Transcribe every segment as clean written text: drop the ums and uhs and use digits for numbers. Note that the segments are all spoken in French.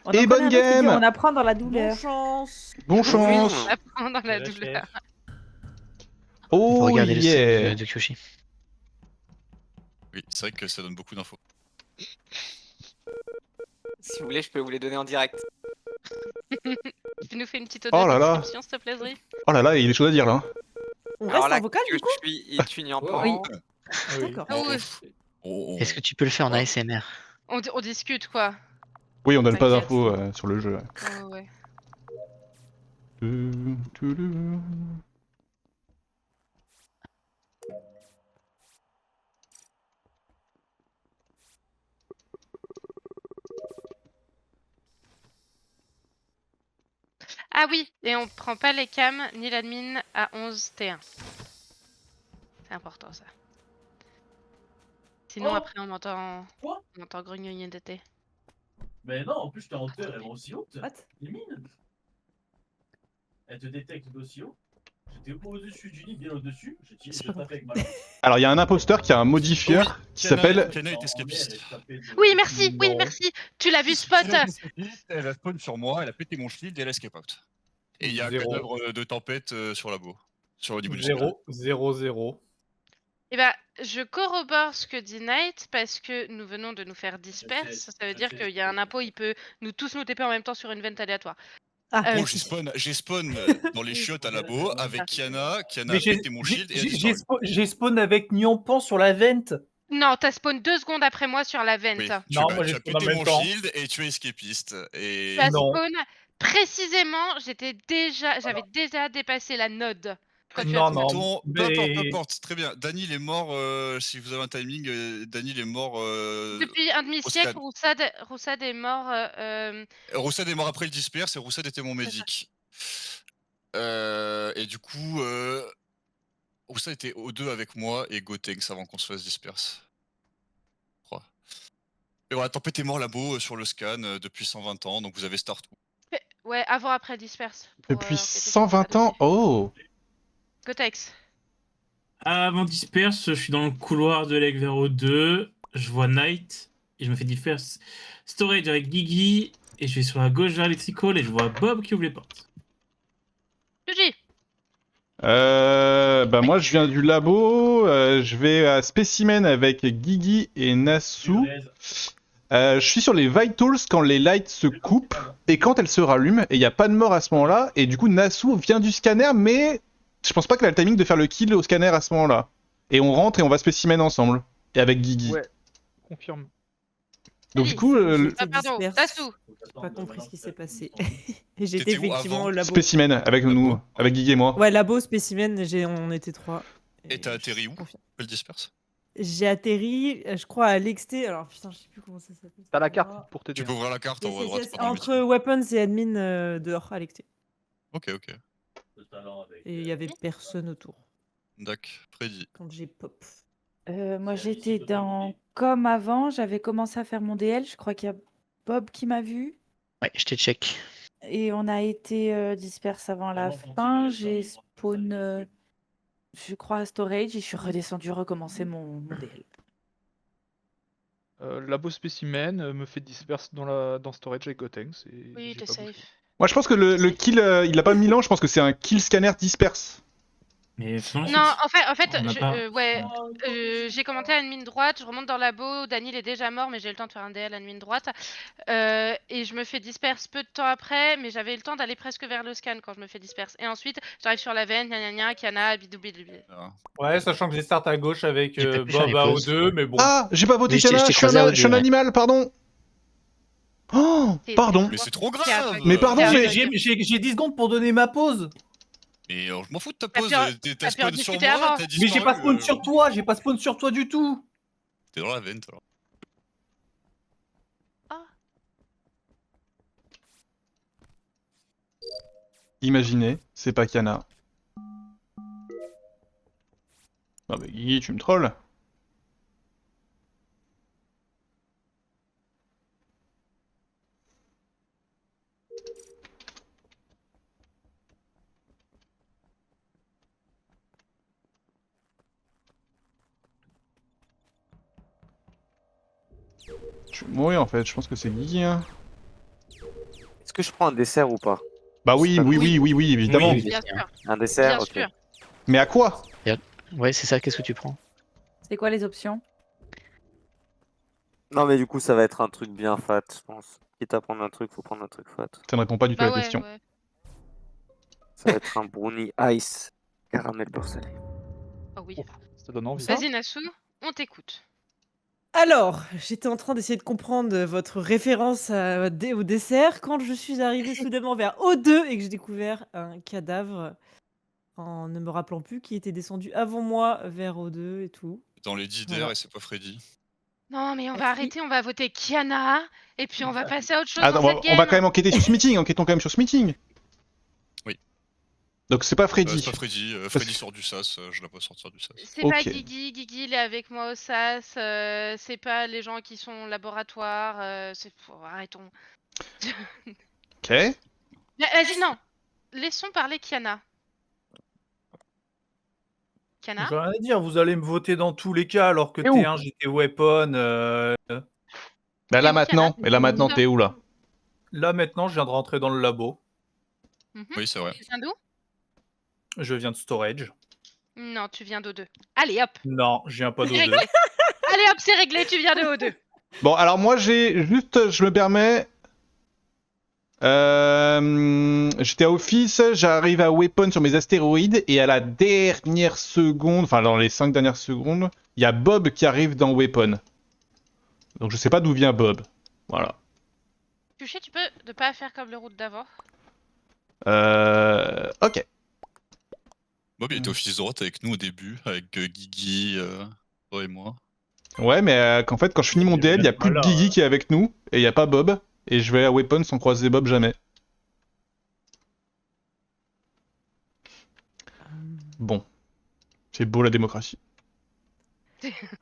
On Et en connaît bonne un autre qui dit game. on apprend dans la Bonne douleur. chance. Bon chance. On apprend dans la La douleur. chef. On peut Oh regarder le stream yeah. de Kyoshi. Oui, c'est vrai que ça donne beaucoup d'infos. Si vous voulez, je peux vous les donner en direct. Tu nous fais une petite Oh audio là là. description, s'il te plaît, Zri? Oh là là, il y a des choses à dire là. Hein. On Alors reste là, en vocal que du coup je suis étudiant pas. Oui. Ah oui. D'accord. Ah oui. Est-ce que tu peux le faire en ASMR? On discute quoi. Oui, on donne pas T'inquiète. d'infos sur le jeu. Oh, ouais. Ah oui, et on prend pas les cams ni l'admin à 11 T1. C'est important ça. Sinon Oh. après on m'entend Quoi? grognoyer d'été. Mais non, en plus, t'es en hauteur, elle va aussi haute. What? Les mines. Elle te détecte d'aussi haut. J'étais au-dessus du lit, bien au-dessus. J'ai tapé avec ma lampe. Alors il y a un imposteur qui a un modifieur qui s'appelle. Kana est escapiste. Oui merci, oui Non. merci. Tu l'as vu spot. Elle a spawn sur moi, elle a pété mon shield et elle a escape out. Et il y a un Zéro. cadavre de tempête sur la beau. Sur le niveau du 0-0-0. Et bah je corrobore ce que dit Knight parce que nous venons de nous faire disperse. Ça veut dire qu'il y a un impôt, il peut nous tous nous TP en même temps sur une vente aléatoire. Ah, Bon, j'ai spawn dans les chiottes à labo avec Kiana. Kiana Mais a pété mon shield et a disparu. j'ai spawn avec Nyampan sur la vente. Non, t'as spawn 2 secondes après moi sur la vente. Oui, Non, moi, tu j'ai as spawn en pété même mon temps. shield et tu es escapiste. Et... Tu as Non. spawn précisément, j'avais déjà dépassé la node. Quand tu Non, as non. Attends, peu mais- importe, très bien. Dany il est mort, si vous avez un timing, Dany il est mort... Depuis un demi-siècle, Roussad. Roussad est mort. Roussad est mort après le disperse et Roussad était mon médic. Et du coup, Roussad était O2 avec moi et Gotenks avant qu'on se fasse disperse. Je crois. Et voilà, Tempête est mort labo sur le scan depuis 120 ans, donc vous avez start. Ouais, avant après disperse. pour, Depuis enquêter sur 120 ça ans. dessus. Oh. Gotex. Avant disperse, je suis dans le couloir de l'Egg vers O2, je vois Knight et je me fais disperse storage avec Gigi et je vais sur la gauche vers Electrical et je vois Bob qui ouvre les portes. Yuji. Bah moi je viens du labo, je vais à Specimen avec Gigi et Nasu. Je suis sur les vitals quand les lights se coupent et quand elles se rallument et il n'y a pas de mort à ce moment-là et du coup Nasu vient du scanner mais je pense pas qu'elle a le timing de faire le kill au scanner à ce moment-là. Et on rentre et on va Specimen ensemble et avec Gigi. Ouais, confirme. Donc du coup Ah pardon, disperse. Nasu. J'ai pas compris ce qui s'est passé. Et j'étais T'étais où effectivement avant au labo. Specimen avec nous, avec Gigi et moi. Ouais, labo, spécimen, on était 3. Et t'as atterri où? Le disperse? J'ai atterri, je crois, à l'Exté. Alors putain, je sais plus comment ça s'appelle. T'as la carte pour t'aider. Tu peux ouvrir la carte en haut à Yes, droite. yes, pendant le entre weapons et admin dehors à l'Exté. meeting. Ok. Et il y avait personne autour D'accord, Freddy. quand j'ai pop. Moi, j'étais dans comme avant. J'avais commencé à faire mon DL. Je crois qu'il y a Bob qui m'a vu. Ouais, je te check. Et on a été disperse avant la fin. J'ai spawn, je crois, à storage. Et je suis redescendu recommencer mon DL. Labo spécimen me fait disperse dans storage avec Gotenks. Et Oui, j'ai t'es pas safe. bougé. Moi je pense que le kill, il a pas 1000 ans, je pense que c'est un kill scanner disperse. Mais Non, en fait, on n'a pas- ouais, j'ai commenté à admin droite, je remonte dans le labo, Daniel est déjà mort, mais j'ai eu le temps de faire un DL admin droite. Et je me fais disperse peu de temps après, mais j'avais le temps d'aller presque vers le scan quand je me fais disperse. Et ensuite, j'arrive sur la veine, gna gna gna, Kiana, bidou bidou bidou. Ouais, sachant que j'ai start à gauche avec J'ai pas pu faire Bob les à pauses. O2, mais bon. Ah, j'ai pas voté Oui, je t'ai Kana, je suis croisé à un, O2, je suis un ouais. animal, pardon. Oh, pardon. Mais c'est trop grave! Mais pardon, mais- J'ai 10 secondes pour donner ma pause. Mais je m'en fous de ta T'as pause, pu en- t'as t'as pu en spawn sur discuter moi, avant. t'as Mais disparu. j'ai pas spawn sur toi, j'ai pas spawn sur toi du tout. T'es dans la vente alors. Imaginez, c'est pas Kana. Ah bah Guigui, tu me trolles. Je vais mourir en fait, je pense que c'est Guigui. Hein. Est-ce que je prends un dessert ou pas? Bah oui, évidemment. Oui, Bien sûr. Un dessert, Bien ok. sûr. Mais à quoi? Ouais, c'est ça, qu'est-ce que tu prends? C'est quoi les options? Non, mais du coup, ça va être un truc bien fat, je pense. Quitte à prendre un truc, faut prendre un truc fat. Ça ne répond pas du tout à Bah la ouais, question. ouais. Ça va être un brownie ice caramel beurre salé. Oh oui. Ça donne envie. Vas-y Nassou, on t'écoute. Alors, j'étais en train d'essayer de comprendre votre référence au dessert quand je suis arrivée soudainement vers O2 et que j'ai découvert un cadavre en ne me rappelant plus qui était descendu avant moi vers O2 et tout. Dans les 10 Voilà. DR et c'est pas Freddy. Non mais on va Merci. arrêter, on va voter Kiana et puis on va passer à autre chose Attends, dans cette on va game. quand même enquêter sur ce meeting. Enquêtons quand même sur ce meeting. Oui. Donc c'est pas Freddy. C'est pas Freddy. Freddy sort du sas. Je la vois sortir du sas. C'est pas Ok. Guigui, Guigui il est avec moi au SAS, c'est pas les gens qui sont au laboratoire, arrêtons. Ok. Vas-y non, laissons parler Kiana. Kiana? J'ai rien à dire, vous allez me voter dans tous les cas alors que Et où T1 j'étais weapon. Bah Et là où, maintenant. Kiana? Et là maintenant, t'es où là? Là maintenant, je viens de rentrer dans le labo. Mhm. Oui, c'est vrai. Tu viens d'où? Je viens de storage. Non, tu viens d'O2. Allez hop, Non, je viens pas c'est d'O2. réglé. Allez hop, c'est réglé, tu viens de O2. Bon, alors moi j'ai juste, je me permets. J'étais à Office, j'arrive à Weapon sur mes astéroïdes et à la dernière seconde, enfin dans les 5 dernières secondes, il y a Bob qui arrive dans Weapon. Donc je sais pas d'où vient Bob. Voilà. Touché, tu peux ne pas faire comme le route d'avant. Ok. Bob il était office de droite avec nous au début, avec Guigui, toi et moi. Ouais, mais qu'en fait, quand je finis mon DL, il y a plus de Voilà. Guigui qui est avec nous et il y a pas Bob. Et je vais à Weapon sans croiser Bob jamais. Bon. C'est beau la démocratie.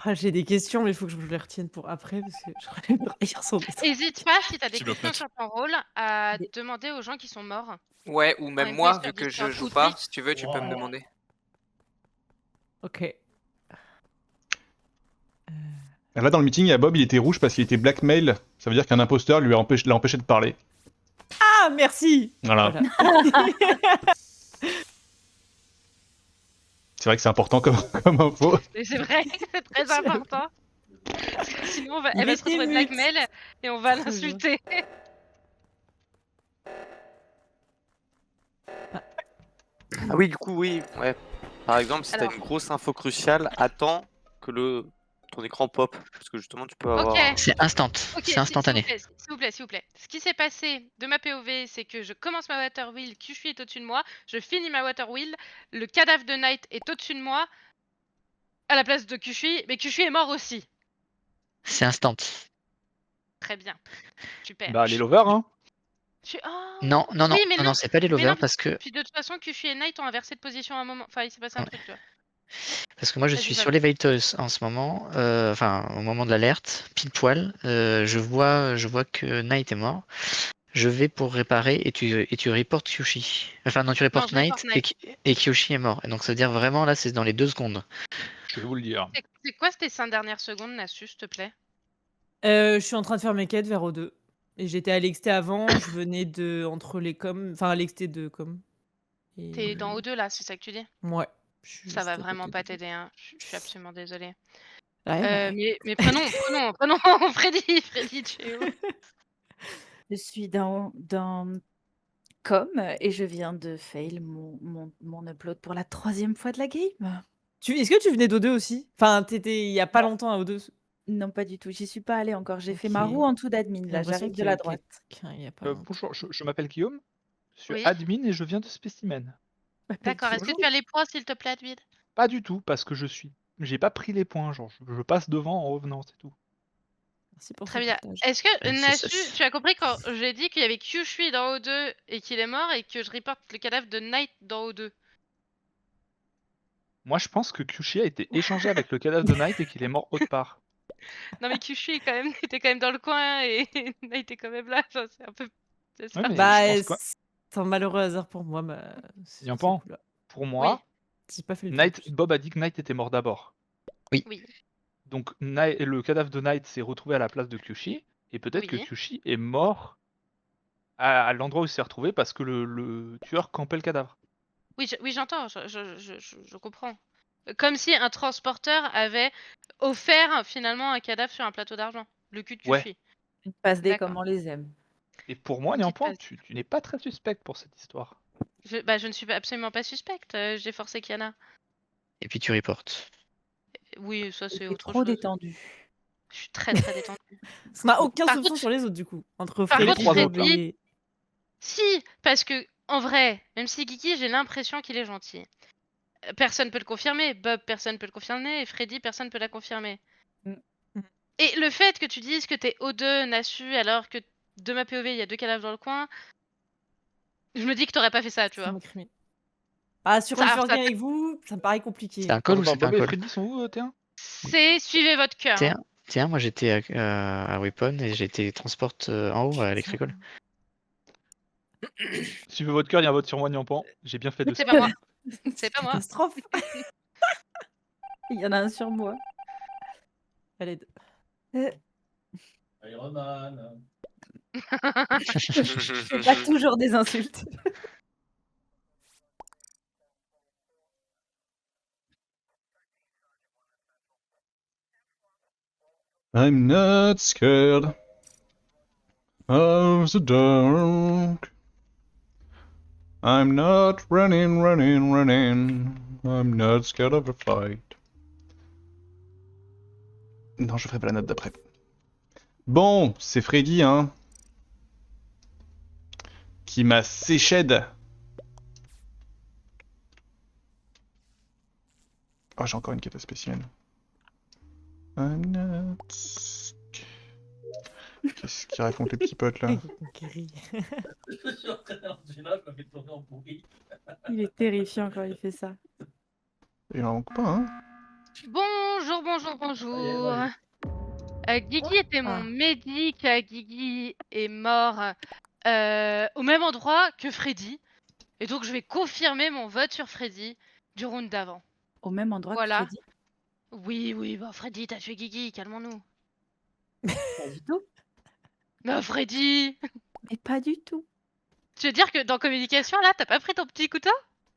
Ah, j'ai des questions, mais il faut que je me les retienne pour après parce que je crois que sur des trucs. Hésite pas, si t'as des Tu bloques questions net. sur ton rôle, à demander aux gens qui sont morts. Ouais, ou Ouais, même mais moi, sur vu que je Discord, joue ou pas, Twitch. si tu veux, tu peux me demander. Ok. Là, dans le meeting, il y a Bob, il était rouge parce qu'il était blackmail. Ça veut dire qu'un imposteur lui a l'a empêché de parler. Ah, merci. Voilà. C'est vrai que c'est important comme info. Mais c'est vrai que c'est très important. Parce que sinon, Il elle va se était retrouver mute. blackmail et on va Très bien. l'insulter. Ah oui, du coup, oui. Ouais. Par exemple, si t'as Alors. une grosse info cruciale, attends que ton écran pop. Parce que justement, tu peux avoir. Ok. C'est instant, Ok, c'est instantané. S'il vous plaît, s'il vous plaît. Ce qui s'est passé de ma POV, c'est que je commence ma water wheel, Kyushui est au-dessus de moi, je finis ma water wheel, le cadavre de Knight est au-dessus de moi, à la place de Kyushui, mais Kyushui est mort aussi. C'est instant. Très bien. Super. Bah, les lovers, hein. Oh. Non, non, non, Oui, mais non, non. non, c'est pas les Mais non, lovers parce que Puis de toute façon, Kyushui et Knight ont inversé de position à un moment. Enfin, il s'est passé un Ouais. truc, tu vois. moi je Vas-y, suis Bob. sur les Vitals en ce moment, enfin au moment de l'alerte, pile poil. Je vois que Knight est mort. Je vais pour réparer et tu reportes Kyushi. Enfin non, tu reportes je reporte Knight et Kyushi est mort. Et donc ça veut dire vraiment là c'est dans les 2 secondes. Je vais vous le dire. C'est quoi tes 5 dernières secondes, Nassus, s'il te plaît? Je suis en train de faire mes quêtes vers O2. Et j'étais à l'XT avant, je venais de entre les coms, enfin à l'XT 2 com. Et... T'es dans O2 là, c'est ça que tu dis? Ouais. Ça va vraiment pas t'aider, hein. Je suis absolument désolée. Ouais. Mais prenons Freddy, tu es où? Je suis dans com et je viens de fail mon upload pour la 3e fois de la game. Est-ce que tu venais d'O2 aussi? Enfin, t'étais il y a pas longtemps à O2. Non, pas du tout. J'y suis pas allée encore. J'ai fait Ok. ma roue en dessous d'admin. J'ai Là, l'impression j'arrive de qu'il y a la droite. quelqu'un il y a pas longtemps. Bonjour, je m'appelle Guillaume. Je suis Oui. admin et je viens de Spécimen. D'accord, est-ce que tu as les points, s'il te plaît, Advid? Pas du tout, parce que j'ai pas pris les points, genre je passe devant en revenant, c'est tout. Merci pour Très ce bien. partage. Est-ce que, C'est Nassu, ça. tu as compris quand j'ai dit qu'il y avait Kyushui dans O2 et qu'il est mort et que je reporte le cadavre de Knight dans O2? Moi je pense que Kyushi a été échangé avec le cadavre de Knight et qu'il est mort autre part. Non mais Kyushui était quand même dans le coin et Knight est quand même là, genre, c'est un peu... c'est ça. Ouais, mais Bah, je pense quoi c'est un malheureux hasard pour moi. Bah, Yampan, cool, là. pour moi, J'ai pas fait le Knight, tour. Bob a dit que Knight était mort d'abord. Oui. Donc le cadavre de Knight s'est retrouvé à la place de Kyushi, et peut-être que Oui. Kyushi est mort à l'endroit où il s'est retrouvé parce que le tueur campait le cadavre. Oui, oui, j'entends, je comprends. Comme si un transporteur avait offert finalement un cadavre sur un plateau d'argent. Le cul de Ouais. Tufi. Une passe D D'accord. comme on les aime. Et pour moi, Une petite Niampoint, passe. tu n'es pas très suspect pour cette histoire. Je ne suis absolument pas suspecte. J'ai forcé Kiana. Et puis tu reportes. Oui, ça c'est T'es autre trop chose. détendu. Je suis très très détendue. Ça n'a aucun Par soupçon contre- sur les autres, du coup. Entre Par Freddy, contre, trois Bob autres, et... Si, parce que en vrai, même si Guigui, j'ai l'impression qu'il est gentil. Personne peut le confirmer. Bob, personne peut le confirmer. Et Freddy, personne peut la confirmer. Mm. Et le fait que tu dises que t'es O2, Nassu, alors que de ma POV, il y a 2 cadavres dans le coin, je me dis que t'aurais pas fait ça, tu Ça vois. m'incrime. Ah, sur Ça- une ça- first game avec vous, ça me paraît compliqué. C'était un call ou Attends, c'était un Bob et call? Freddy sont où, T1? C'est suivez votre cœur. hein. Tiens, moi j'étais à Weapon et j'étais transport en haut à Electrical. Suivez votre cœur, il y a un vote sur moi, Niampoint. J'ai bien fait de C'est pas moi. C'est pas moi. Catastrophe. Il y en a un sur moi. Allez, Iron Man. C'est pas toujours des insultes. I'm not scared of the dark. I'm not running, running, running. I'm not scared of the fight. Non, je ferai pas la note d'après. Bon, c'est Freddy, hein, qui m'a séché. Oh, j'ai encore une quête spéciale. I'm not... Qu'est-ce qu'ils racontent les petits potes là? qui rit. Je suis en train de là, je me fais tourner en pourri. Il est terrifiant quand il fait ça. Il en manque pas, hein? Bonjour, bonjour, bonjour. Guigui était mon médic. Guigui est mort au même endroit que Freddy. Et donc je vais confirmer mon vote sur Freddy du round d'avant. Au même endroit Voilà. que Freddy. Oui, bah Freddy, t'as tué Guigui, calmons-nous. Pas du tout. Non, Freddy! Mais pas du tout. Tu veux dire que dans communication, là, t'as pas pris ton petit couteau?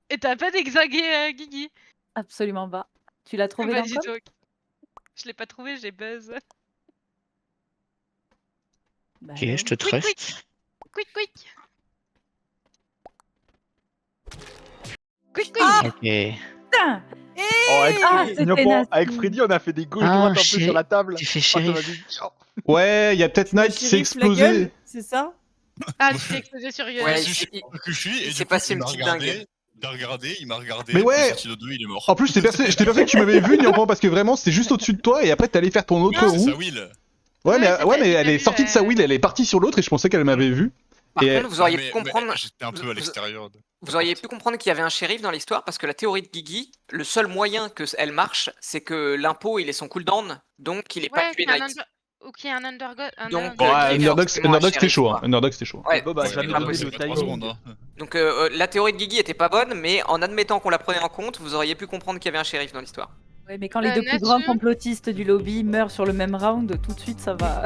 Et t'as pas d'exagué Guigui? Absolument pas. Tu l'as trouvé Bah, dans dis quoi? donc. Je l'ai pas trouvé, j'ai buzz. Bah, Ok, je te Quick, trust. Quick, quick! Quick, quick! Ah Ok. putain. Oh, avec, c'était Niampoint, avec nasty. Freddy, on a fait des gauches Ah, droites un peu j'ai- sur la table. Tu fais Oh, ça m'a shérif. dit- Oh. Ouais, il y a peut-être Knight qui s'est Shérif, la gueule, explosé. c'est ça? Ah, tu t'es explosé sur Yoda. Ouais, Je suis que je suis, et il du s'est coup, passé il une m'a petite regardé, dingue. il m'a regardé, Mais puis il est ouais. sorti de deux, il est mort. En plus, j'étais persuadé que tu m'avais vu, Niampoint, parce que vraiment, c'était juste au-dessus de toi, et après, t'allais faire ton autre Ah, c'est roue. ça, Will. Ouais, Ouais, mais, c'est ouais, ça, mais j'ai elle pas est vu, sortie de sa wheel, elle est partie sur l'autre, et je pensais qu'elle m'avait vu. Par Et- contre, vous auriez Mais- pu comprendre. mais J'étais un peu à l'extérieur. Vous auriez pu comprendre qu'il y avait un shérif dans l'histoire parce que la théorie de Guigui, le seul moyen que elle marche, c'est que l'impôt il est son cooldown, donc il est pas Ouais, tué qu'il y a un Knight. ou qu'il y a un undergod. Donc, Bon, qui est Underdog, forcément un Underdog, c'était shérif, chaud, hein. quoi. Underdog, c'était chaud. Ouais, Bob a c'est jamais pas donné possible. de Pas 3 timing. secondes, hein. Donc la théorie de Guigui était pas bonne, mais en admettant qu'on la prenait en compte, vous auriez pu comprendre qu'il y avait un shérif dans l'histoire. Ouais, mais quand les deux plus Natsu. grands complotistes du lobby meurent sur le même round, tout de suite ça va.